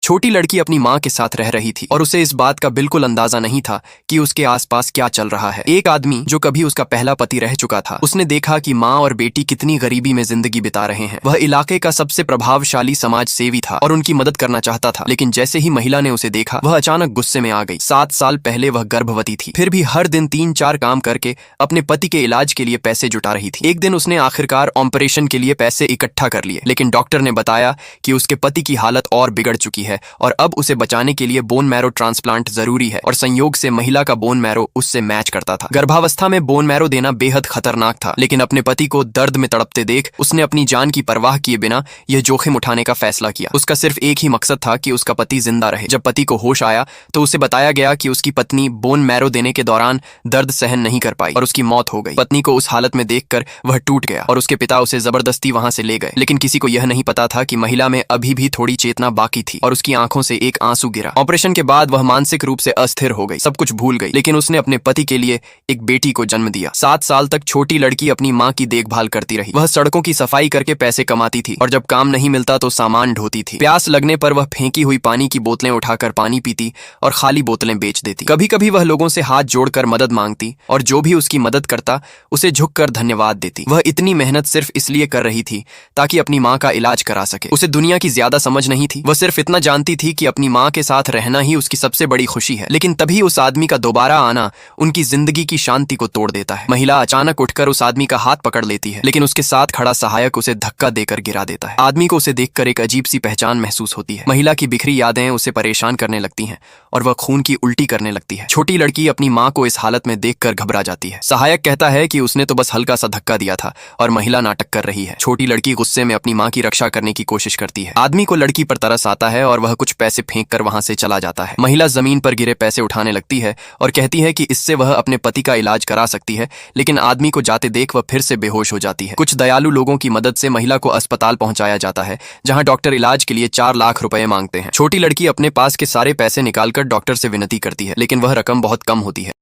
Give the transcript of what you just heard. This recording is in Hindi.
छोटी लड़की अपनी माँ के साथ रह रही थी और उसे इस बात का बिल्कुल अंदाजा नहीं था कि उसके आसपास क्या चल रहा है। एक आदमी जो कभी उसका पहला पति रह चुका था, उसने देखा कि माँ और बेटी कितनी गरीबी में जिंदगी बिता रहे हैं। वह इलाके का सबसे प्रभावशाली समाज सेवी था और उनकी मदद करना चाहता था, लेकिन जैसे ही महिला ने उसे देखा, वह अचानक गुस्से में आ गई। 7 साल पहले वह गर्भवती थी, फिर भी हर दिन 3-4 काम करके अपने पति के इलाज के लिए पैसे जुटा रही थी। एक दिन उसने आखिरकार ऑपरेशन के लिए पैसे इकट्ठा कर लिए, लेकिन डॉक्टर ने बताया कि उसके पति की हालत और बिगड़ चुकी है और अब उसे बचाने के लिए बोन मैरो ट्रांसप्लांट जरूरी है। और संयोग से महिला का बोन मैरो उससे मैच करता था। गर्भावस्था में बोन मैरो देना बेहद खतरनाक था, लेकिन अपने पति को दर्द में तड़पते देख उसने अपनी जान की परवाह किए बिना यह जोखिम उठाने का फैसला किया। उसका सिर्फ एक ही मकसद था कि उसका पति जिंदा रहे। जब पति को होश आया तो उसे बताया गया कि उसकी पत्नी बोन मैरो देने के दौरान दर्द सहन नहीं कर पाई और उसकी मौत हो गई। पत्नी को उस हालत में देखकर वह टूट गया और उसके पिता उसे जबरदस्ती वहां से ले गए, लेकिन किसी को यह नहीं पता था कि महिला में अभी भी थोड़ी चेतना बाकी थी और उसकी आंखों से एक आंसू गिरा। ऑपरेशन के बाद वह मानसिक रूप से अस्थिर हो गई, सब कुछ भूल गई, लेकिन उसने अपने पति के लिए एक बेटी को जन्म दिया। 7 साल तक छोटी लड़की अपनी माँ की देखभाल करती रही। वह सड़कों की सफाई करके पैसे कमाती थी और जब काम नहीं मिलता तो सामान ढोती थी। प्यास लगने पर वह फेंकी हुई पानी की बोतलें उठाकर पानी पीती और खाली बोतलें बेच देती। कभी कभी वह लोगों से हाथ जोड़कर मदद मांगती और जो भी उसकी मदद करता उसे झुककर धन्यवाद देती। वह इतनी मेहनत सिर्फ इसलिए कर रही थी ताकि अपनी माँ का इलाज करा सके। उसे दुनिया की ज्यादा समझ नहीं थी, वह सिर्फ इतना जानती थी कि अपनी माँ के साथ रहना ही उसकी सबसे बड़ी खुशी है। लेकिन तभी उस आदमी का दोबारा आना उनकी जिंदगी की शांति को तोड़ देता है। महिला अचानक उठकर उस आदमी का हाथ पकड़ लेती है, लेकिन उसके साथ खड़ा सहायक उसे धक्का देकर गिरा देता है। आदमी को उसे देखकर एक अजीब सी पहचान महसूस होती है। महिला की बिखरी यादें उसे परेशान करने लगती हैं और वह खून की उल्टी करने लगती है। छोटी लड़की अपनी माँ को इस हालत में देखकर घबरा जाती है। सहायक कहता है कि उसने तो बस हल्का सा धक्का दिया था और महिला नाटक कर रही है। छोटी लड़की गुस्से में अपनी माँ की रक्षा करने की कोशिश करती है। आदमी को लड़की पर तरस आता है और वह कुछ पैसे फेंक कर वहां से चला जाता है। महिला जमीन पर गिरे पैसे उठाने लगती है और कहती है कि इससे वह अपने पति का इलाज करा सकती है, लेकिन आदमी को जाते देख वह फिर से बेहोश हो जाती है। कुछ दयालु लोगों की मदद से महिला को अस्पताल पहुंचाया जाता है, जहां डॉक्टर इलाज के लिए 4 लाख रुपए मांगते हैं। छोटी लड़की अपने पास के सारे पैसे निकालकर डॉक्टर से विनती करती है, लेकिन वह रकम बहुत कम होती है।